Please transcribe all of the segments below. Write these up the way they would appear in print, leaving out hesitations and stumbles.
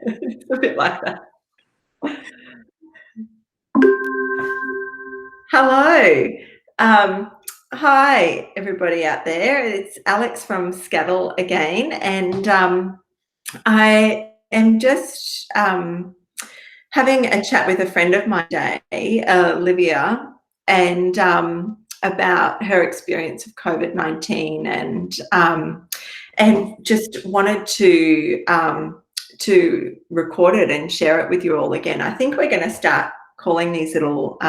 It's a bit like that. Hello. Um, Hi, everybody out there. It's Alex from Scattle again, and I am just having a chat with a friend of mine today, Olivia, and about her experience of COVID-19, and just wanted to record it and share it with you all again. I think we're going to start calling these little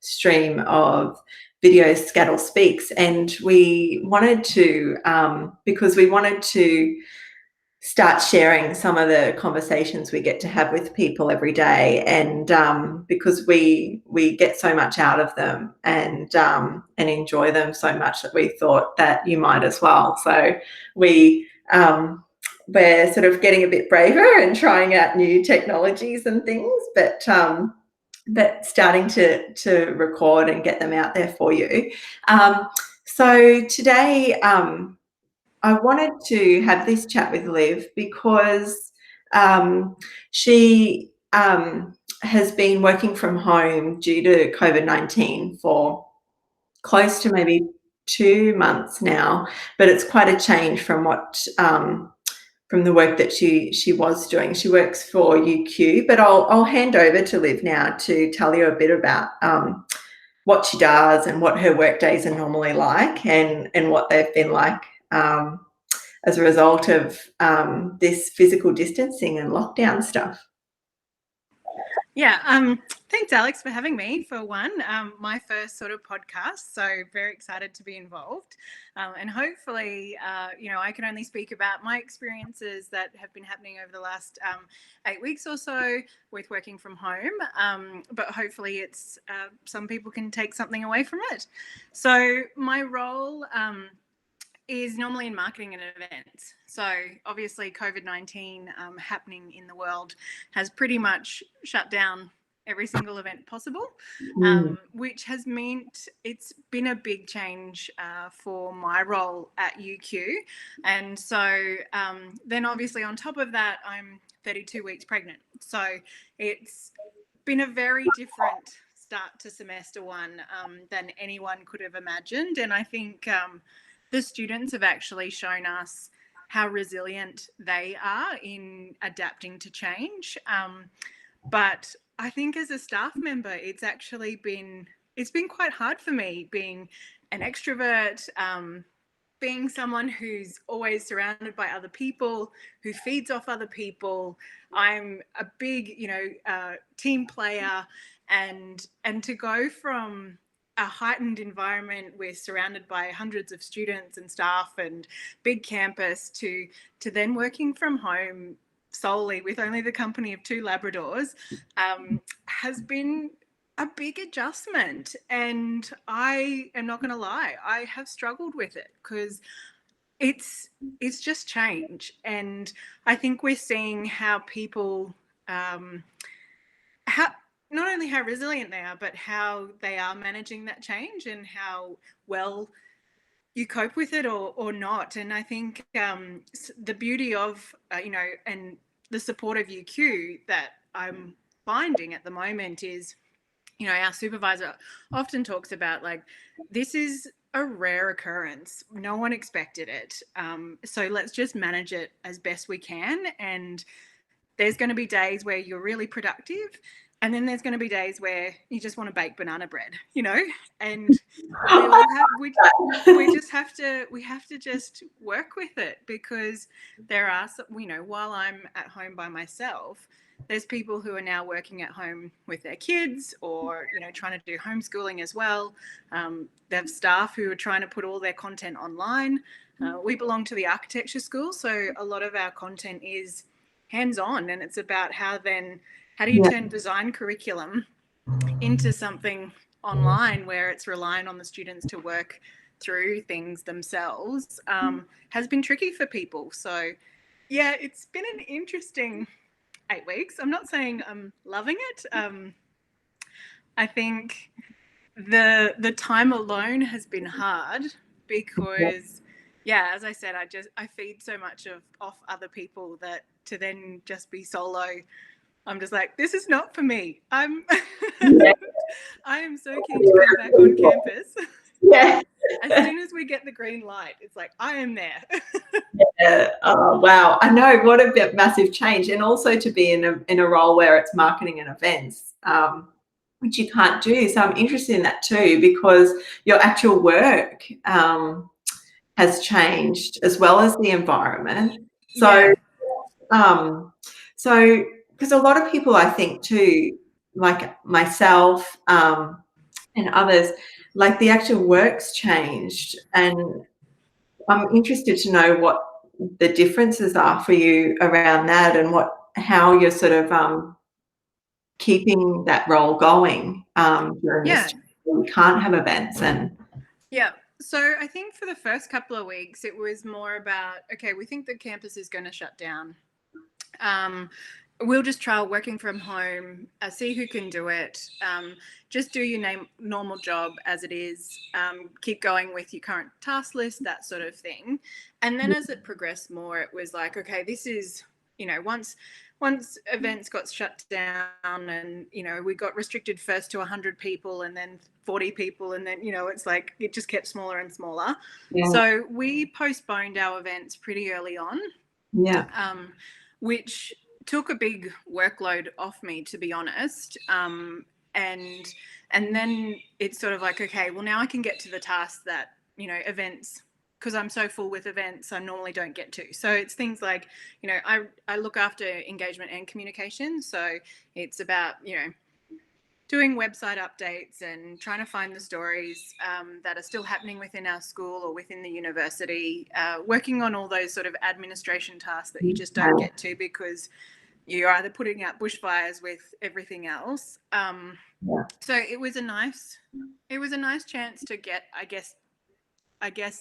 stream of videos Scattle Speaks, and we wanted to because we wanted to start sharing some of the conversations we get to have with people every day, and because we get so much out of them and enjoy them so much that we thought that you might as well. So we we're sort of getting a bit braver and trying out new technologies and things, but starting to record and get them out there for you. So today I wanted to have this chat with Liv because she has been working from home due to COVID-19 for close to maybe 2 months now, but it's quite a change from what from the work that she was doing. She works for UQ, but I'll hand over to Liv now to tell you a bit about what she does and what her work days are normally like, and what they've been like as a result of this physical distancing and lockdown stuff. Yeah, thanks, Alex, for having me for one. My first sort of podcast, so very excited to be involved. And hopefully, I can only speak about my experiences that have been happening over the last 8 weeks or so with working from home. But hopefully it's some people can take something away from it. So my role is normally in marketing and events. So obviously COVID-19 happening in the world has pretty much shut down every single event possible, which has meant it's been a big change for my role at UQ. And so then obviously on top of that, I'm 32 weeks pregnant. So it's been a very different start to semester one than anyone could have imagined. And I think the students have actually shown us how resilient they are in adapting to change. But I think as a staff member, it's been quite hard for me being an extrovert, being someone who's always surrounded by other people, who feeds off other people. I'm a big, team player, and to go from a heightened environment, we're surrounded by hundreds of students and staff and big campus, to then working from home solely with only the company of 2 Labradors has been a big adjustment. And I am not going to lie, I have struggled with it because it's just change. And I think we're seeing how people not only how resilient they are, but how they are managing that change and how well you cope with it or not. And I think the beauty of, and the support of UQ that I'm finding at the moment is, our supervisor often talks about, like, this is a rare occurrence. No one expected it. So let's just manage it as best we can. And there's going to be days where you're really productive, and then there's going to be days where you just want to bake banana bread, and we just have to just work with it, because there are some, while I'm at home by myself, there's people who are now working at home with their kids, or trying to do homeschooling as well. They have staff who are trying to put all their content online. We belong to the architecture school, so a lot of our content is hands-on, and it's about how do you turn design curriculum into something online where it's relying on the students to work through things themselves, has been tricky for people. So yeah, it's been an interesting 8 weeks. I'm not saying I'm loving it. I think the time alone has been hard, because Yeah, as I said, I feed so much off other people that to then just be solo, I'm just like, this is not for me. Yeah. I am so keen to come back on campus. Yeah. As soon as we get the green light, it's like I am there. Yeah. Oh, wow. I know, what a massive change. And also to be in a role where it's marketing and events, which you can't do. So I'm interested in that too, because your actual work has changed as well as the environment. So, Yeah. um, so because a lot of people, I think too, like myself, and others, like the actual work's changed, and I'm interested to know what the differences are for you around that, and how you're sort of keeping that role going during this Yeah. time when we can't have events. And Yeah. So I think for the first couple of weeks, it was more about, okay, we think the campus is going to shut down. Um, we'll just trial working from home, see who can do it. Just do your normal job as it is. Keep going with your current task list, that sort of thing. And then as it progressed more, it was like, okay, this is, once events got shut down and, we got restricted first to 100 people and then 40 people. And then, it's like it just kept smaller and smaller. yeah, So we postponed our events pretty early on. yeah, Which took a big workload off me, to be honest. And then it's sort of like, okay, well, now I can get to the task that, events, because I'm so full with events, I normally don't get to. So it's things like, I look after engagement and communication. So it's about, doing website updates and trying to find the stories that are still happening within our school or within the university, working on all those sort of administration tasks that you just don't get to because you're either putting out bushfires with everything else. yeah, So it was a nice chance to get,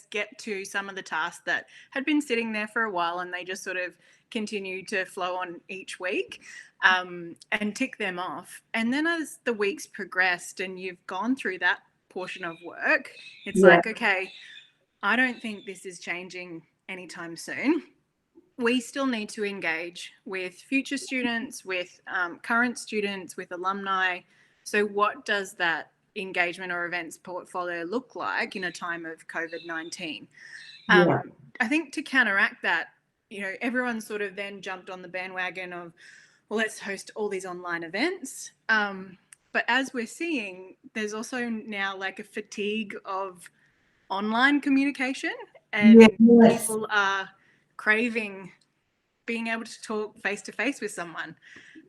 get to some of the tasks that had been sitting there for a while, and they just sort of continue to flow on each week, and tick them off. And then as the weeks progressed and you've gone through that portion of work, it's yeah, like, okay, I don't think this is changing anytime soon. We still need to engage with future students, with current students, with alumni. So, what does that engagement or events portfolio look like in a time of COVID-19? yeah, I think to counteract that, everyone sort of then jumped on the bandwagon of, well, let's host all these online events. But as we're seeing, there's also now like a fatigue of online communication, and yes, people are craving being able to talk face to face with someone.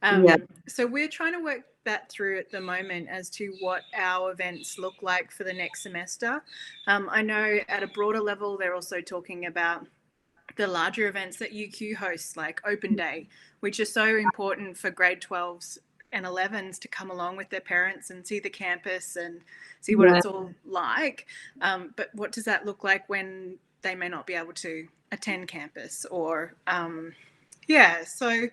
yeah, So we're trying to work that through at the moment as to what our events look like for the next semester. I know at a broader level, they're also talking about the larger events that UQ hosts, like Open Day, which is so important for grade 12s and 11s to come along with their parents and see the campus and see what yeah, it's all like. But what does that look like when they may not be able to attend campus? Or so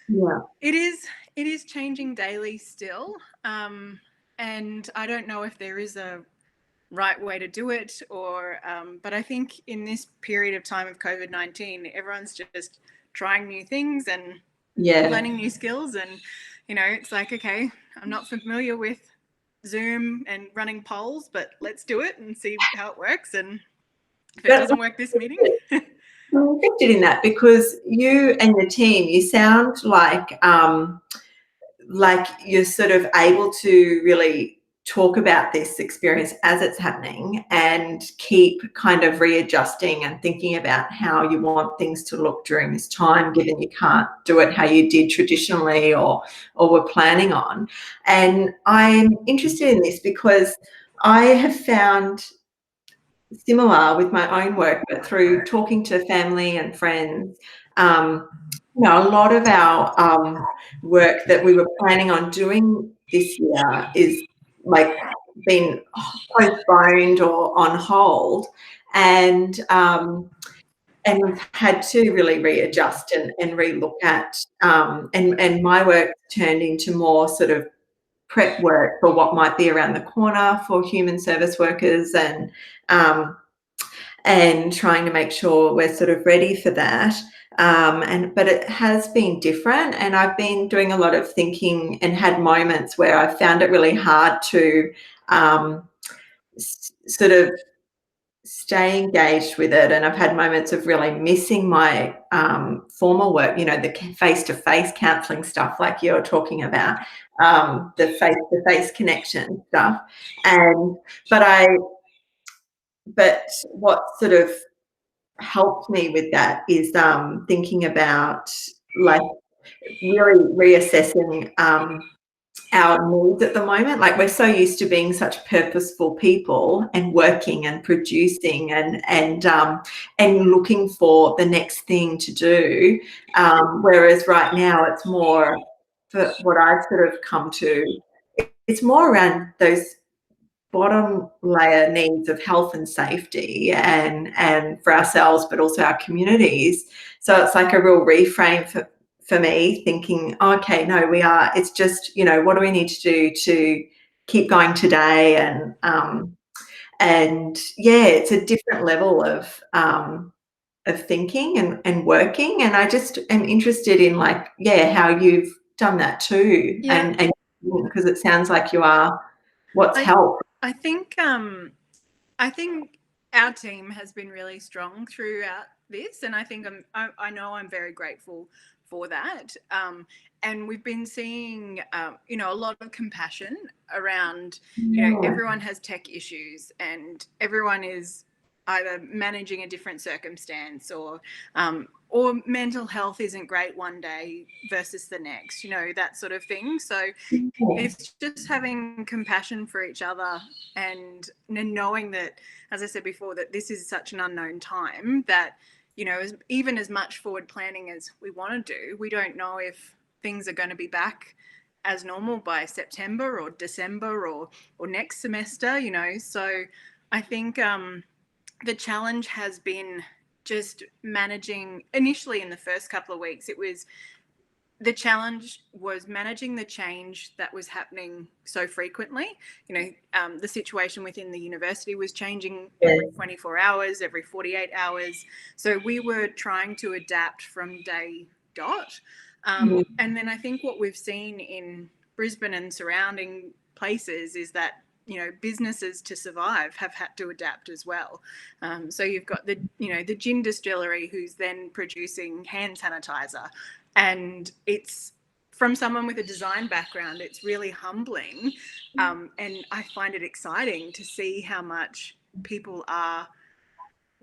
yeah. it is changing daily still, and I don't know if there is a right way to do it, or but I think in this period of time of COVID-19, everyone's just trying new things and Yeah. learning new skills. And it's like, okay, I'm not familiar with Zoom and running polls, but let's do it and see how it works. And if it But doesn't work this meeting, I'm interested in that, because you and your team, you sound like you're sort of able to really talk about this experience as it's happening and keep kind of readjusting and thinking about how you want things to look during this time, given you can't do it how you did traditionally or were planning on. And I'm interested in this because I have found similar with my own work, but through talking to family and friends, a lot of our work that we were planning on doing this year is like been postponed or on hold, and we've had to really readjust and relook at, and my work turned into more sort of prep work for what might be around the corner for human service workers, and trying to make sure we're sort of ready for that. But it has been different, and I've been doing a lot of thinking and had moments where I found it really hard to sort of stay engaged with it, and I've had moments of really missing my formal work, the face-to-face counselling stuff like you're talking about, the face-to-face connection stuff. And but I but what sort of helped me with that is thinking about, like, really reassessing our needs at the moment. Like, we're so used to being such purposeful people and working and producing and looking for the next thing to do, whereas right now it's more, for what I've sort of come to, it's more around those bottom layer needs of health and safety and for ourselves, but also our communities. So it's like a real reframe for me, thinking, oh, okay, no, it's just, what do we need to do to keep going today? And yeah, it's a different level of thinking and working. And I just am interested in, like, yeah, how you've done that too. Yeah. And because it sounds like you are, what's helped. I think our team has been really strong throughout this, and I think I know I'm very grateful for that. And we've been seeing, a lot of compassion around. Everyone has tech issues, and everyone is either managing a different circumstance, or mental health isn't great one day versus the next, that sort of thing. So it's just having compassion for each other, and knowing that, as I said before, that this is such an unknown time that, even as much forward planning as we want to do, we don't know if things are going to be back as normal by September or December or next semester, So I think the challenge has been just managing. Initially, in the first couple of weeks, the challenge was managing the change that was happening so frequently. The situation within the university was changing every 24 hours, every 48 hours. So we were trying to adapt from day dot. And then I think what we've seen in Brisbane and surrounding places is that, businesses to survive have had to adapt as well. So you've got the gin distillery who's then producing hand sanitizer. And it's, from someone with a design background, it's really humbling. And I find it exciting to see how much people are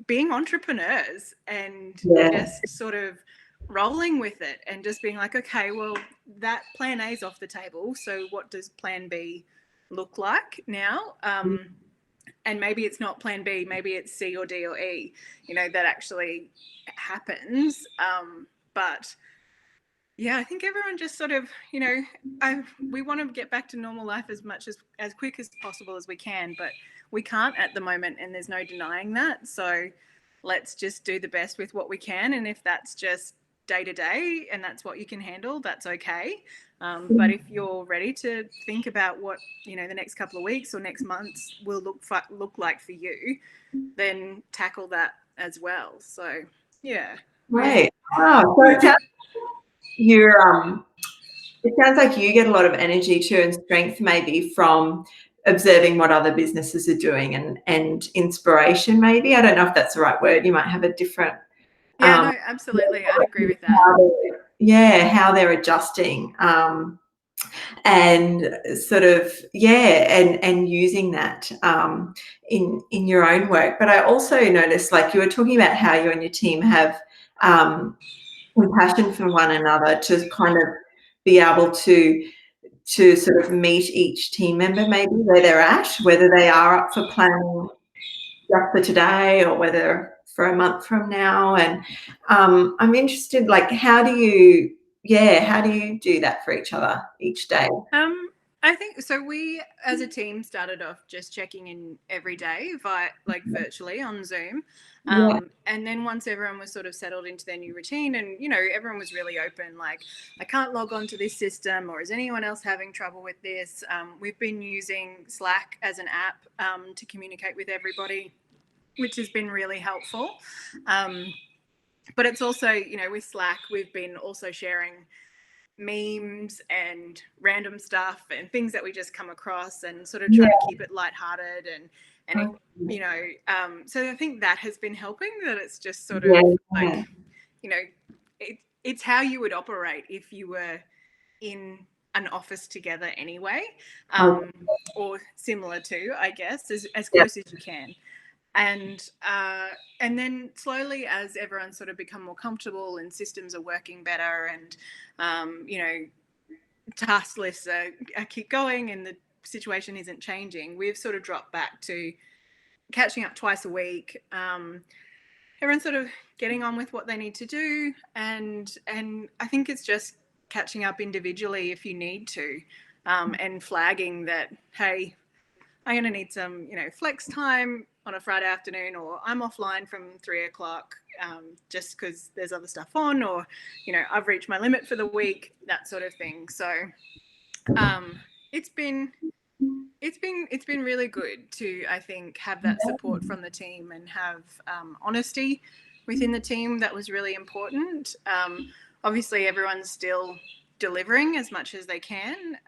being entrepreneurs and just sort of rolling with it and just being like, okay, well, that plan A is off the table. So what does plan B look like now? And maybe it's not plan B, maybe it's C or D or E, that actually happens. But yeah, I think everyone just sort of, we want to get back to normal life as quick as possible as we can, but we can't at the moment, and there's no denying that. So let's just do the best with what we can. And if that's just day to day and that's what you can handle, that's okay. But if you're ready to think about what, the next couple of weeks or next months will look like for you, then tackle that as well. So, yeah. Right. Wow. So it sounds like you get a lot of energy too, and strength maybe from observing what other businesses are doing, and inspiration maybe. I don't know if that's the right word. You might have a different. Yeah, no, absolutely. I'd agree with that. How they're adjusting, and sort of, and using that in your own work. But I also noticed, like, you were talking about how you and your team have compassion for one another, to kind of be able to sort of meet each team member maybe where they're at, whether they are up for planning just for today or whether for a month from now. And I'm interested, like, how do you do that for each other each day? I think so. We, as a team, started off just checking in every day virtually on Zoom. And then once everyone was sort of settled into their new routine, and, everyone was really open, like, I can't log on to this system, or is anyone else having trouble with this? We've been using Slack as an app to communicate with everybody. which has been really helpful. But it's also, with Slack, we've been also sharing memes and random stuff and things that we just come across, and sort of trying to keep it lighthearted and so I think that has been helping, that it's just sort of like, it's how you would operate if you were in an office together anyway, or similar to, I guess, as close as you can. And then slowly, as everyone's sort of become more comfortable and systems are working better, and task lists are keep going and the situation isn't changing, we've sort of dropped back to catching up twice a week. Everyone's sort of getting on with what they need to do, and I think it's just catching up individually if you need to, and flagging that, hey, I'm going to need some, flex time on a Friday afternoon, or I'm offline from 3:00, just because there's other stuff on, or, I've reached my limit for the week, that sort of thing. So it's been really good to, I think, have that support from the team and have honesty within the team. That was really important. Obviously, everyone's still delivering as much as they can,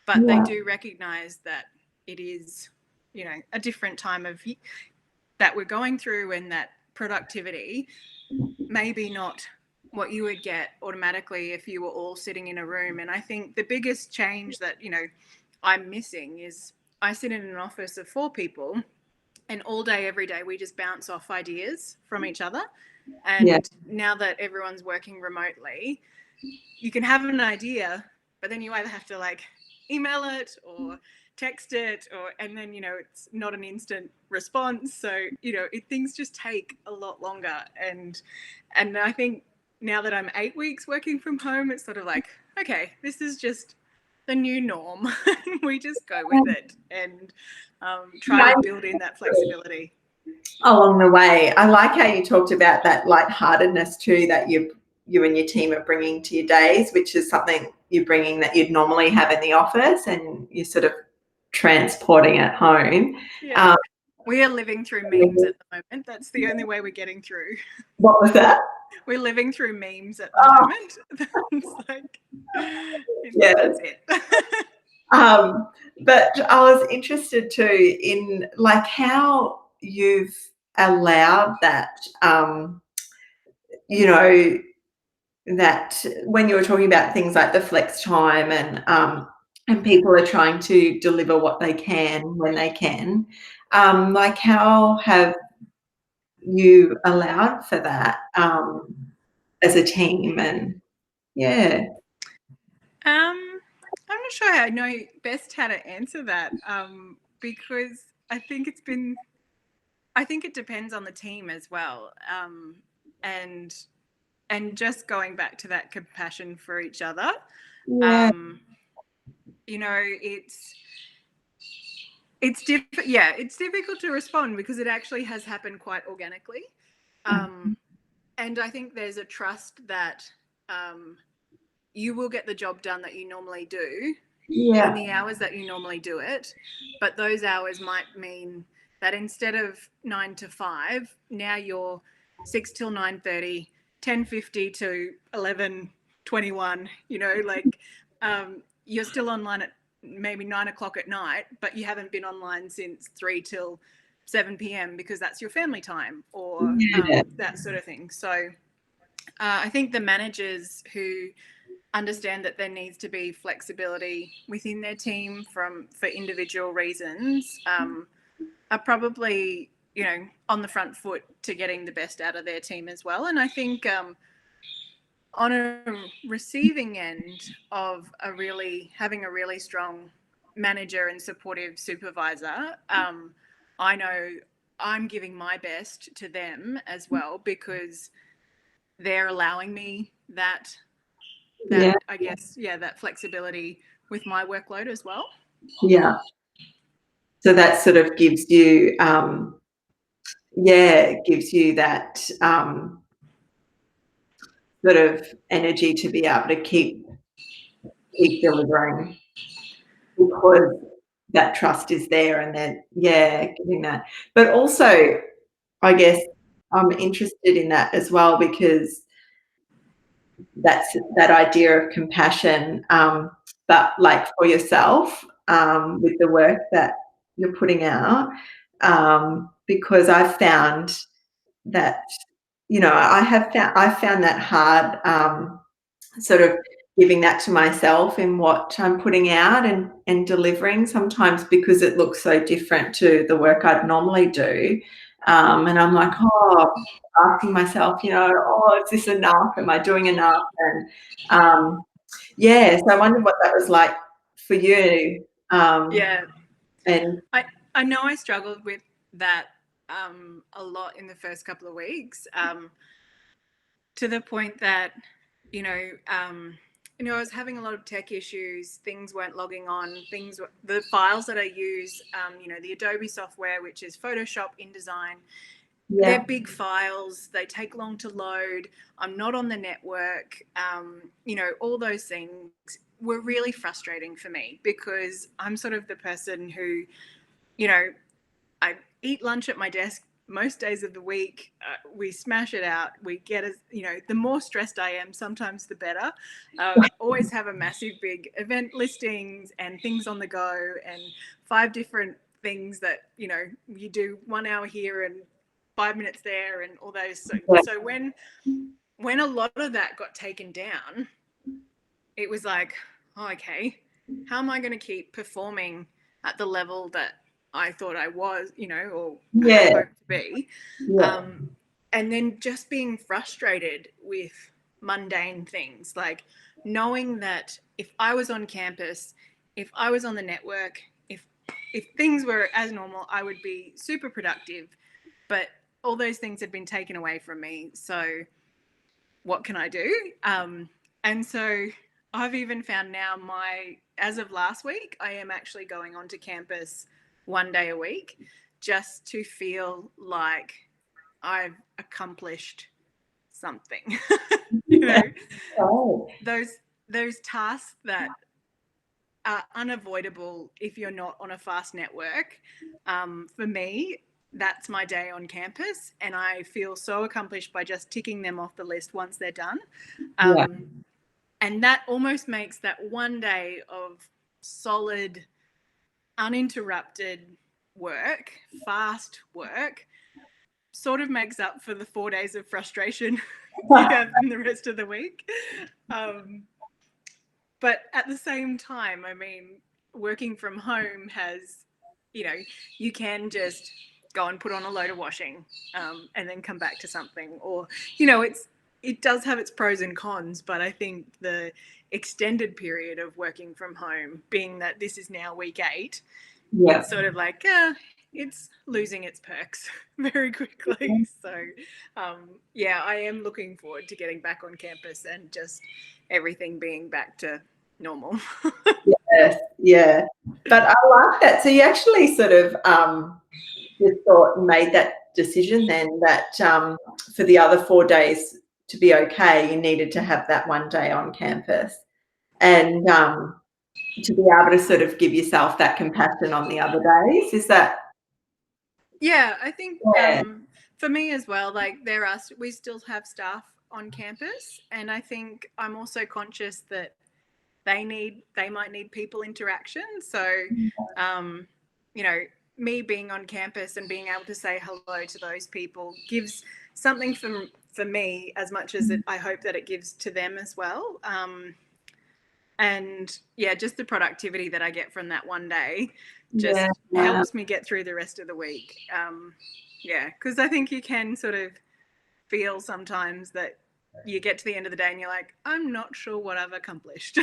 but they do recognise that it is, a different time of that we're going through, and that productivity maybe not what you would get automatically if you were all sitting in a room. And I think the biggest change that, I'm missing is, I sit in an office of 4 people, and all day, every day, we just bounce off ideas from each other. And now that everyone's working remotely, you can have an idea, but then you either have to email it or text it, and then it's not an instant response, so things just take a lot longer. And I think now that I'm 8 weeks working from home, it's sort of like, okay, this is just the new norm. We just go with it and try to build in that flexibility along the way. I like how you talked about that lightheartedness too, that you and your team are bringing to your days, which is something you're bringing that you'd normally have in the office, and you're sort of transporting at home. We are living through memes at the moment. That's the only way we're getting through. What was that? We're living through memes at the moment. That's it. But I was interested too in how you've allowed that, that when you were talking about things like the flex time, and people are trying to deliver what they can when they can, how have you allowed for that as a team? And I'm not sure I know best how to answer that, because I think it depends on the team as well, and just going back to that compassion for each other. It's difficult to respond, because it actually has happened quite organically, and I think there's a trust that you will get the job done that you normally do in the hours that you normally do it, but those hours might mean that instead of 9 to 5, now you're 6 till 9:30, 10:50 to 11:21. You're still online at maybe 9 o'clock at night, but you haven't been online since 3 till 7 p.m. because that's your family time, or that sort of thing. So I think the managers who understand that there needs to be flexibility within their team for individual reasons, are probably, on the front foot to getting the best out of their team as well. And I think on a receiving end of having a really strong manager and supportive supervisor, I know I'm giving my best to them as well, because they're allowing me that I guess, that flexibility with my workload as well. So that sort of gives you that sort of energy to be able to keep delivering, because that trust is there, and then giving that. But also, I guess I'm interested in that as well, because that's that idea of compassion, but like for yourself, with the work that you're putting out, because I've found that, I found that hard, sort of giving that to myself in what I'm putting out and delivering sometimes, because it looks so different to the work I'd normally do. And I'm like, oh, asking myself, oh, is this enough? Am I doing enough? And yeah, so I wondered what that was like for you. Yeah. And I know I struggled with that a lot in the first couple of weeks, to the point that, I was having a lot of tech issues. Things weren't logging on. The files that I use, the Adobe software, which is Photoshop, InDesign, yeah, they're big files. They take long to load. I'm not on the network. All those things were really frustrating for me, because I'm sort of the person who, I eat lunch at my desk most days of the week. We smash it out. We get the more stressed I am, sometimes the better. Always have a massive big event listings and things on the go, and 5 different things that, you do 1 hour here and 5 minutes there and all those. So when a lot of that got taken down, it was like, oh, okay, how am I going to keep performing at the level that I thought I was, or had yeah, hoped to be? yeah, And then just being frustrated with mundane things, like knowing that if I was on campus, if I was on the network, if things were as normal, I would be super productive. But all those things had been taken away from me. So what can I do? And so I've even found now, as of last week, I am actually going onto campus 1 day a week, just to feel like I've accomplished something. yeah. Oh, Those tasks that are unavoidable if you're not on a fast network. For me, that's my day on campus, and I feel so accomplished by just ticking them off the list once they're done. yeah, And that almost makes that 1 day of solid, uninterrupted work, fast work, sort of makes up for the 4 days of frustration you have in the rest of the week. But at the same time, I mean, working from home has, you can just go and put on a load of washing, and then come back to something. Or, it does have its pros and cons, but I think the extended period of working from home, being that this is now week 8, yeah. it's sort of like, it's losing its perks very quickly. So, I am looking forward to getting back on campus and just everything being back to normal. Yes, yeah. But I like that. So you actually sort of just thought and made that decision then that for the other 4 days to be okay, you needed to have that 1 day on campus, and to be able to sort of give yourself that compassion on the other days. Is that? Yeah, I think Yeah, for me as well, like we still have staff on campus, and I think I'm also conscious that they might need people interaction. So, um, me being on campus and being able to say hello to those people gives something for me as much as I hope that it gives to them as well. And yeah, just the productivity that I get from that 1 day yeah, just yeah. helps me get through the rest of the week. Because I think you can sort of feel sometimes that you get to the end of the day and you're like, I'm not sure what I've accomplished.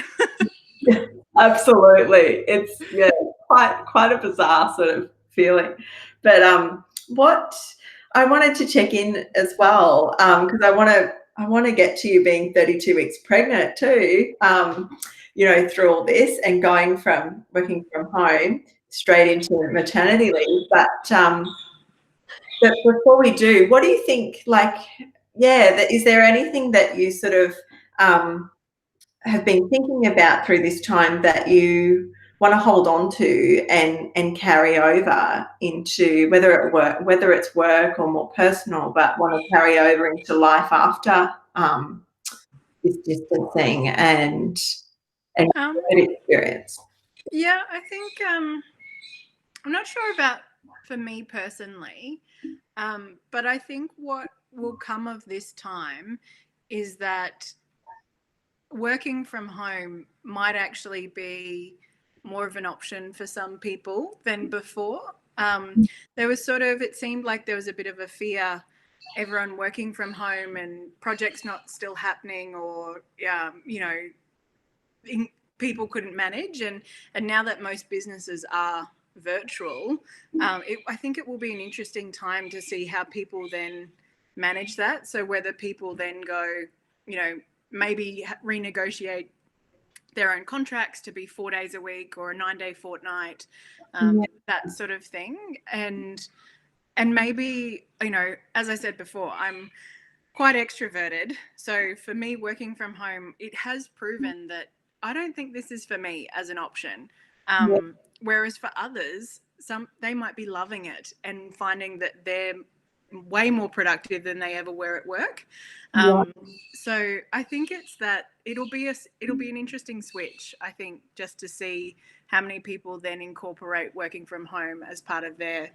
Absolutely. It's quite a bizarre sort of feeling. But what I wanted to check in as well, because I want to get to you being 32 weeks pregnant too. Through all this and going from working from home straight into maternity leave. But before we do, what do you think? Like, is there anything that you sort of have been thinking about through this time that you want to hold on to and carry over into whether it's work or more personal, but want to carry over into life after this distancing and Um, good experience. yeah, I think I'm not sure about for me personally, but I think what will come of this time is that working from home might actually be more of an option for some people than before. There was it seemed like there was a bit of a fear, everyone working from home and projects not still happening, or people couldn't manage, and now that most businesses are virtual, I think it will be an interesting time to see how people then manage that. So whether people then go, maybe renegotiate their own contracts to be 4 days a week or a 9-day fortnight, that sort of thing. And maybe, as I said before, I'm quite extroverted. So for me, working from home, it has proven that I don't think this is for me as an option. Yeah. Whereas for others, they might be loving it and finding that they're way more productive than they ever were at work. Yeah. So I think it's that it'll be an interesting switch, I think, just to see how many people then incorporate working from home as part of their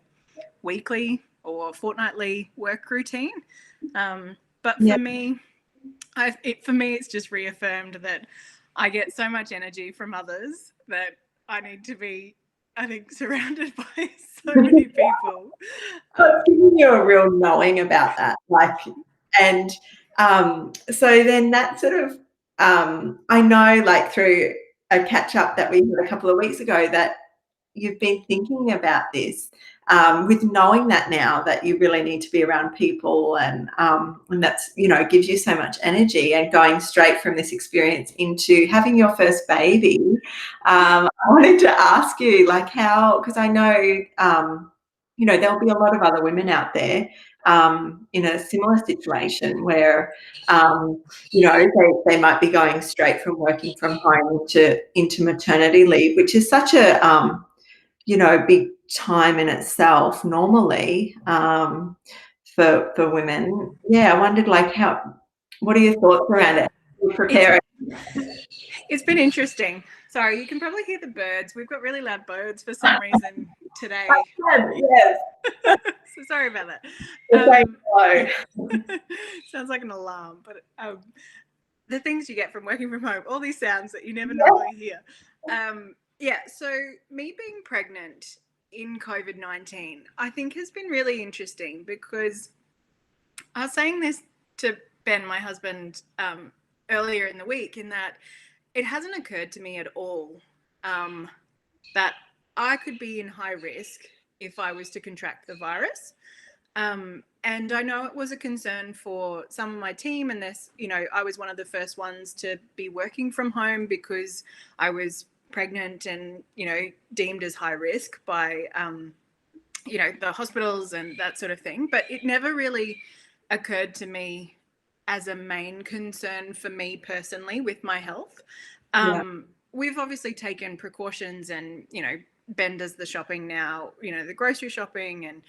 weekly or fortnightly work routine. But Yeah. for me, it's just reaffirmed that I get so much energy from others that I need to be, I think, surrounded by so many people. But giving you a real knowing about that, and so then that sort of, I know, like through a catch up that we had a couple of weeks ago, that you've been thinking about this, with knowing that now that you really need to be around people, and that's, gives you so much energy, and going straight from this experience into having your first baby. I wanted to ask you, like, how, because I know, there'll be a lot of other women out there in a similar situation where, they might be going straight from working from home into maternity leave, which is such a, big time in itself normally, for women. Yeah, I wondered, like, what are your thoughts around it? Preparing. It's been interesting. Sorry, you can probably hear the birds. We've got really loud birds for some reason today. Yes. So sorry about that. Sounds like an alarm, but the things you get from working from home, all these sounds that you never normally hear. So me being pregnant in COVID-19, I think has been really interesting, because I was saying this to Ben, my husband, earlier in the week, in that it hasn't occurred to me at all that I could be in high risk if I was to contract the virus. And I know it was a concern for some of my team, and I was one of the first ones to be working from home because I was pregnant and, deemed as high risk by, the hospitals and that sort of thing. But it never really occurred to me as a main concern for me personally with my health. We've obviously taken precautions, and, Ben does the shopping now, the grocery shopping and,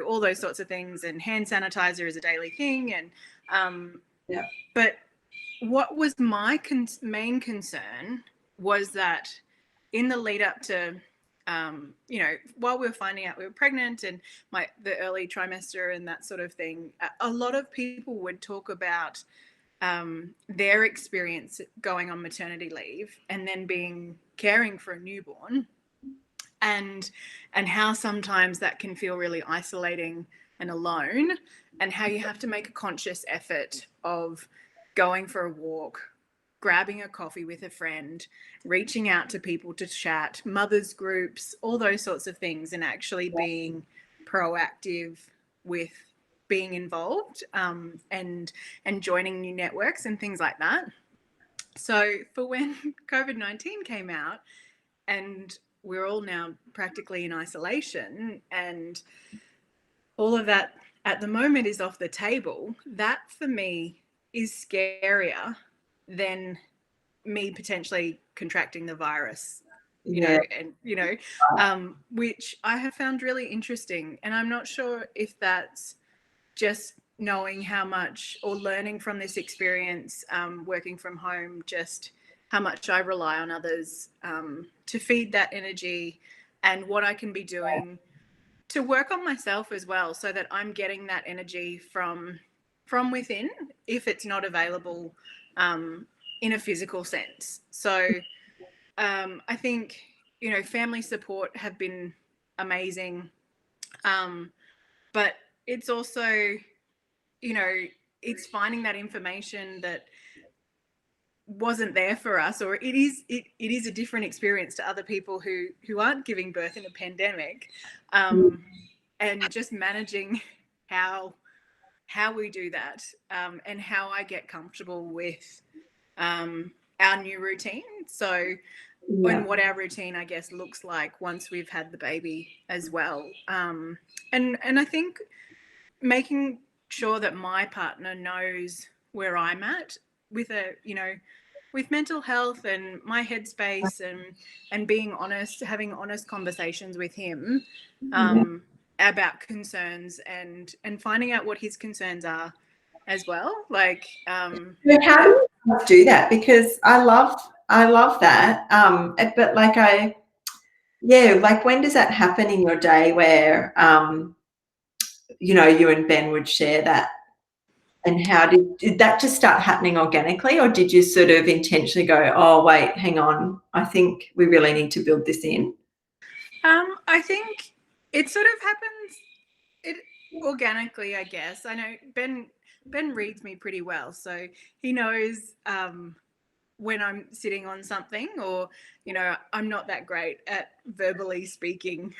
all those sorts of things. And hand sanitizer is a daily thing. And, but what was my main concern was that in the lead up to, while we were finding out we were pregnant and the early trimester and that sort of thing, a lot of people would talk about their experience going on maternity leave and then caring for a newborn, and how sometimes that can feel really isolating and alone, and how you have to make a conscious effort of going for a walk, grabbing a coffee with a friend, reaching out to people to chat, mothers groups, all those sorts of things, and actually being proactive with being involved, and joining new networks and things like that. So for when COVID-19 came out and we're all now practically in isolation, and all of that at the moment is off the table, that for me is scarier than me potentially contracting the virus. Yeah. Which I have found really interesting. And I'm not sure if that's just knowing how much, or learning from this experience, working from home, just how much I rely on others to feed that energy, and what I can be doing to work on myself as well, so that I'm getting that energy from within, if it's not available in a physical sense. So I think, family support have been amazing, but it's also, it's finding that information that wasn't there for us, or it is a different experience to other people who aren't giving birth in a pandemic, and just managing how we do that, and how I get comfortable with our new routine. So, and what our routine, I guess, looks like once we've had the baby as well. And I think making sure that my partner knows where I'm at with with mental health and my headspace, and being honest, having honest conversations with him about concerns, and finding out what his concerns are as well. Like, So how do you do that? Because I love that. But like like when does that happen in your day where you and Ben would share that? And how did that just start happening organically, or did you sort of intentionally go, oh wait, hang on, I think we really need to build this in? I think it sort of happens organically, I guess. I know Ben reads me pretty well, so he knows when I'm sitting on something, or I'm not that great at verbally speaking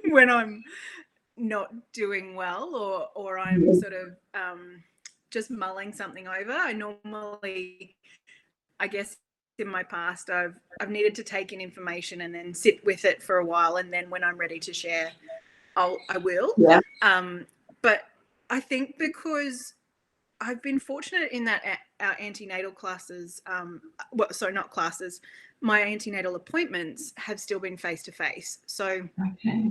when I'm not doing well, or I'm sort of just mulling something over. I normally, I guess, in my past, I've needed to take in information and then sit with it for a while, and then when I'm ready to share, I will. Yeah. But I think because I've been fortunate in that our antenatal classes, not classes, my antenatal appointments have still been face to face. So, Okay.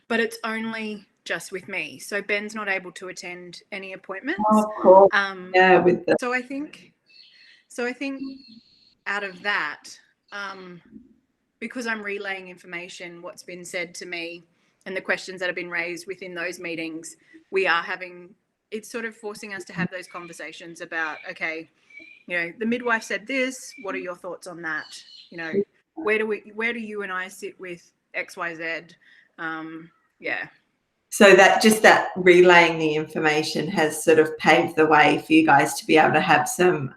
but it's only just with me. So Ben's not able to attend any appointments. Oh, cool. Yeah, with the So I think out of that, because I'm relaying information, what's been said to me, and the questions that have been raised within those meetings, it's sort of forcing us to have those conversations about, okay, the midwife said this, what are your thoughts on that? Where do you and I sit with XYZ? Yeah. So that relaying the information has sort of paved the way for you guys to be able to have some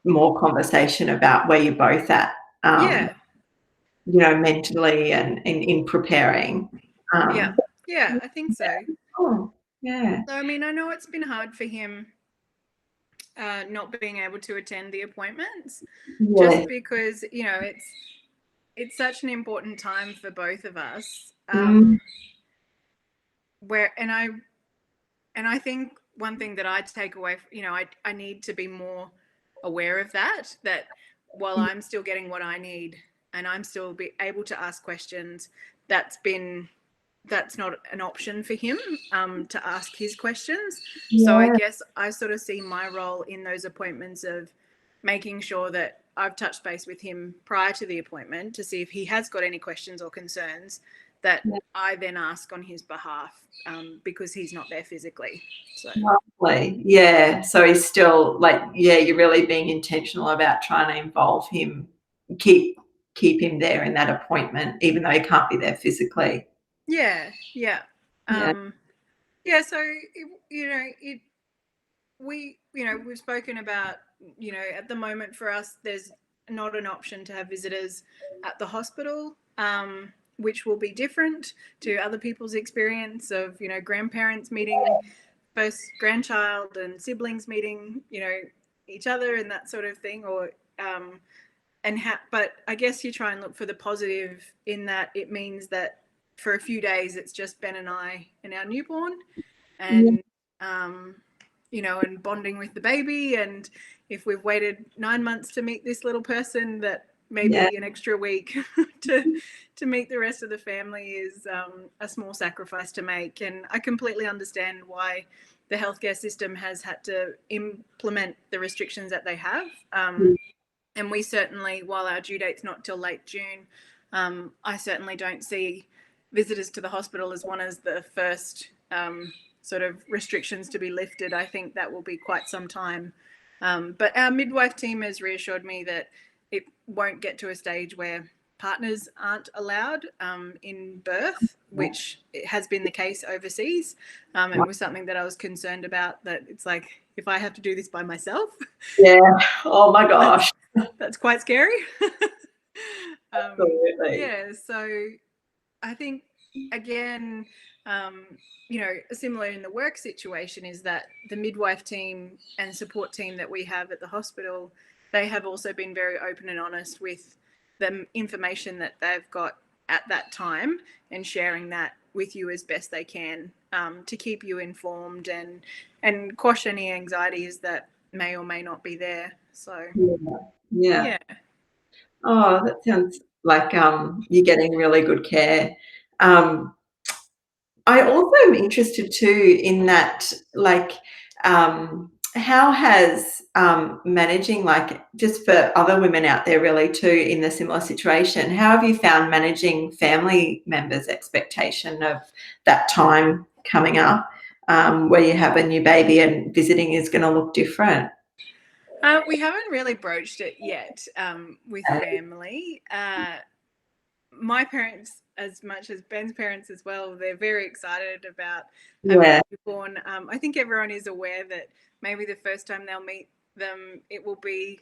more conversation about where you're both at, mentally and in preparing. Yeah, I think so. Oh, yeah. So, I mean, I know it's been hard for him not being able to attend the appointments, just because, it's such an important time for both of us. And I think one thing that I take away, I need to be more aware of that while I'm still getting what I need and I'm still be able to ask questions, that's not an option for him to ask his questions. So I guess I sort of see my role in those appointments of making sure that I've touched base with him prior to the appointment to see if he has got any questions or concerns that I then ask on his behalf, because he's not there physically. So. Lovely. Yeah. So he's still you're really being intentional about trying to involve him, keep him there in that appointment, even though he can't be there physically. Yeah. So we've spoken about, at the moment for us, there's not an option to have visitors at the hospital, which will be different to other people's experience of, grandparents meeting first grandchild and siblings meeting, each other and that sort of thing, or but I guess you try and look for the positive in that. It means that for a few days it's just Ben and I and our newborn, and and bonding with the baby. And if we've waited 9 months to meet this little person, that maybe an extra week to meet the rest of the family is a small sacrifice to make. And I completely understand why the healthcare system has had to implement the restrictions that they have. And we certainly, while our due date's not till late June, I certainly don't see visitors to the hospital as one of the first sort of restrictions to be lifted. I think that will be quite some time. But our midwife team has reassured me that it won't get to a stage where partners aren't allowed in birth, which has been the case overseas. It was something that I was concerned about, that it's like, if I have to do this by myself. Yeah. Oh my gosh. That's quite scary. Absolutely. Yeah. So I think, again, similar in the work situation is that the midwife team and support team that we have at the hospital, they have also been very open and honest with the information that they've got at that time and sharing that with you as best they can, to keep you informed and quash any anxieties that may or may not be there. So yeah. Oh, that sounds like you're getting really good care. I also am interested too in that, like, how has managing, like, just for other women out there really too in the similar situation, how have you found managing family members' expectation of that time coming up, where you have a new baby and visiting is going to look different? We haven't really broached it yet with family. My parents, as much as Ben's parents as well, they're very excited about having a newborn. I think everyone is aware that maybe the first time they'll meet them, it will be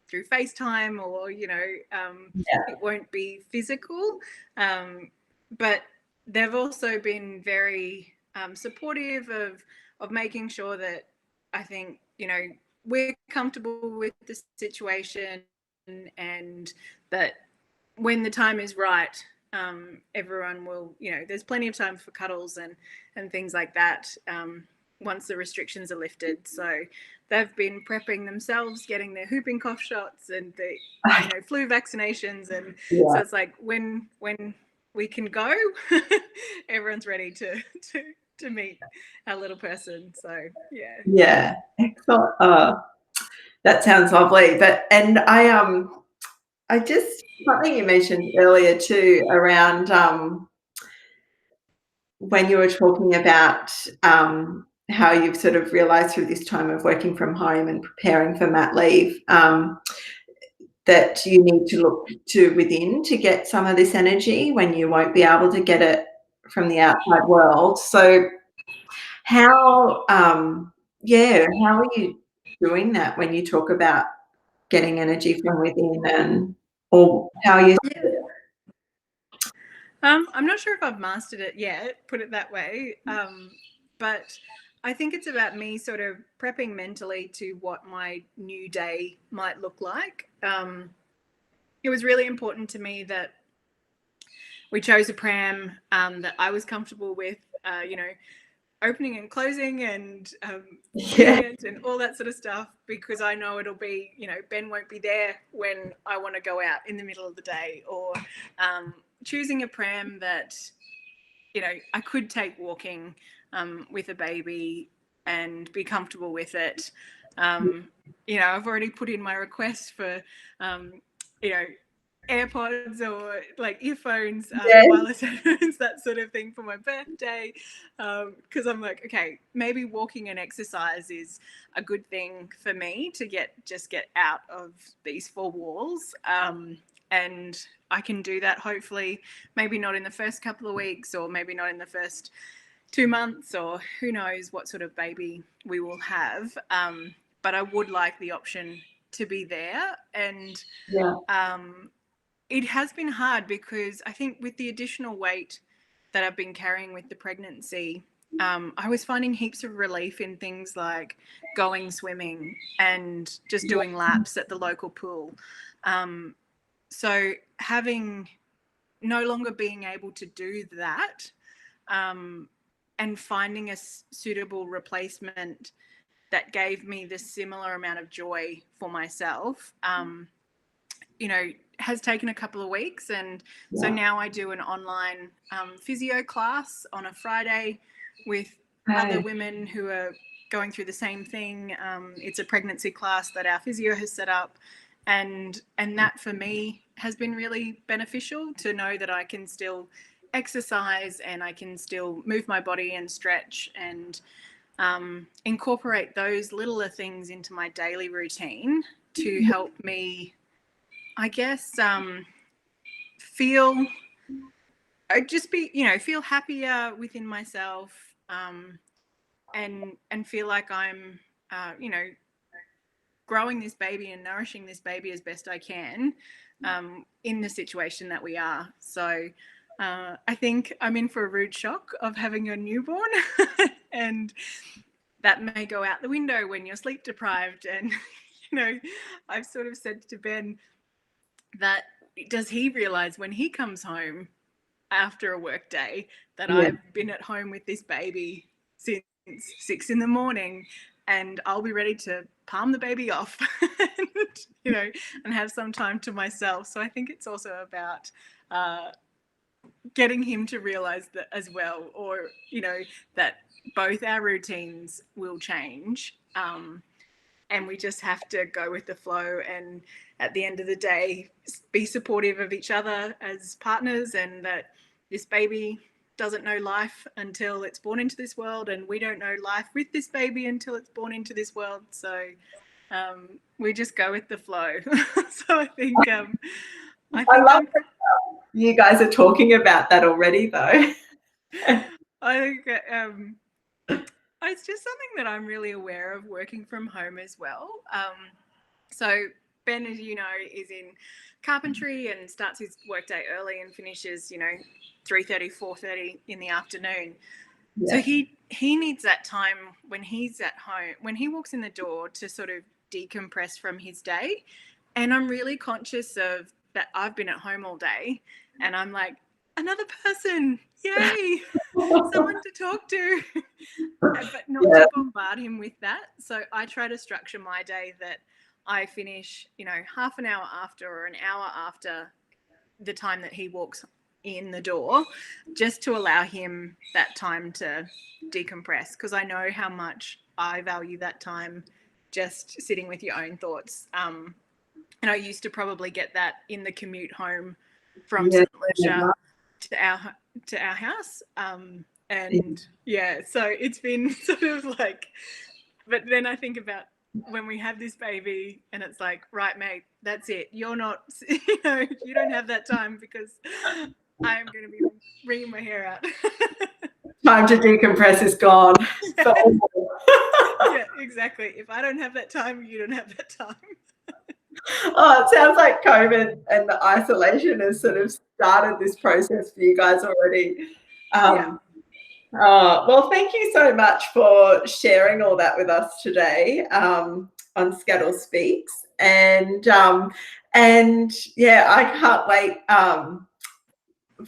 through FaceTime, or it won't be physical. But they've also been very supportive of making sure that, I think, we're comfortable with the situation, and that when the time is right, everyone will, there's plenty of time for cuddles and things like that, once the restrictions are lifted. So they've been prepping themselves, getting their whooping cough shots and the flu vaccinations, and so it's like when we can go, everyone's ready to meet our little person. So Yeah, excellent. That sounds lovely. And I just, something you mentioned earlier too around when you were talking about how you've sort of realised through this time of working from home and preparing for mat leave, that you need to look to within to get some of this energy when you won't be able to get it from the outside world. So how how are you doing that when you talk about getting energy from within, and or how you? I'm not sure if I've mastered it yet, put it that way. But I think it's about me sort of prepping mentally to what my new day might look like. It was really important to me that we chose a pram that I was comfortable with, opening and closing and it and all that sort of stuff, because I know it'll be, Ben won't be there when I want to go out in the middle of the day, or choosing a pram that, I could take walking with a baby and be comfortable with it. I've already put in my request for, AirPods or like earphones, wireless headphones, that sort of thing for my birthday. Because I'm like, okay, maybe walking and exercise is a good thing for me to get out of these four walls. And I can do that hopefully, maybe not in the first couple of weeks, or maybe not in the first 2 months, or who knows what sort of baby we will have. But I would like the option to be there. And it has been hard, because I think with the additional weight that I've been carrying with the pregnancy, I was finding heaps of relief in things like going swimming and just doing laps at the local pool. So having no longer being able to do that, and finding a suitable replacement that gave me the similar amount of joy for myself, has taken a couple of weeks, and so now I do an online physio class on a Friday with other women who are going through the same thing. It's a pregnancy class that our physio has set up, and that for me has been really beneficial to know that I can still exercise and I can still move my body and stretch and incorporate those littler things into my daily routine to help me, I guess, feel happier within myself, and feel like I'm growing this baby and nourishing this baby as best I can in the situation that we are. So I think I'm in for a rude shock of having a newborn and that may go out the window when you're sleep deprived. And, I've sort of said to Ben that does he realize when he comes home after a work day that I've been at home with this baby since 6 a.m. and I'll be ready to palm the baby off and have some time to myself. So I think it's also about getting him to realize that as well, or, that both our routines will change. And we just have to go with the flow, and at the end of the day, be supportive of each other as partners, and that this baby doesn't know life until it's born into this world, and we don't know life with this baby until it's born into this world. So we just go with the flow. So I think I love that you guys are talking about that already, though. I think it's just something that I'm really aware of working from home as well. So Ben, as you know, is in carpentry and starts his workday early and finishes, 3:30, 4:30 in the afternoon. Yeah. So he needs that time when he's at home, when he walks in the door, to sort of decompress from his day. And I'm really conscious of that. I've been at home all day and I'm like, another person, yay, someone to talk to, but not to bombard him with that. So I try to structure my day that I finish, half an hour after or an hour after the time that he walks in the door, just to allow him that time to decompress, because I know how much I value that time just sitting with your own thoughts. And I used to probably get that in the commute home from St. Lucia to our house. So it's been sort of like, but then I think about when we have this baby and it's like, right, mate, that's it. You're not, you don't have that time, because I am going to be wringing my hair out. Time to decompress is gone. Yeah, exactly. If I don't have that time, you don't have that time. Oh, it sounds like COVID and the isolation has sort of started this process for you guys already. Well, thank you so much for sharing all that with us today on Scattle Speaks. And I can't wait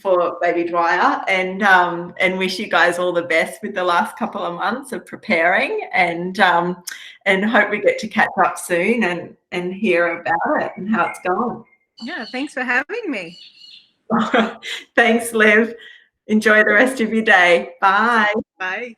for baby Dwyer, and wish you guys all the best with the last couple of months of preparing, and hope we get to catch up soon and hear about it and how it's going. Yeah, thanks for having me. Thanks, Liv. Enjoy the rest of your day. Bye. Bye.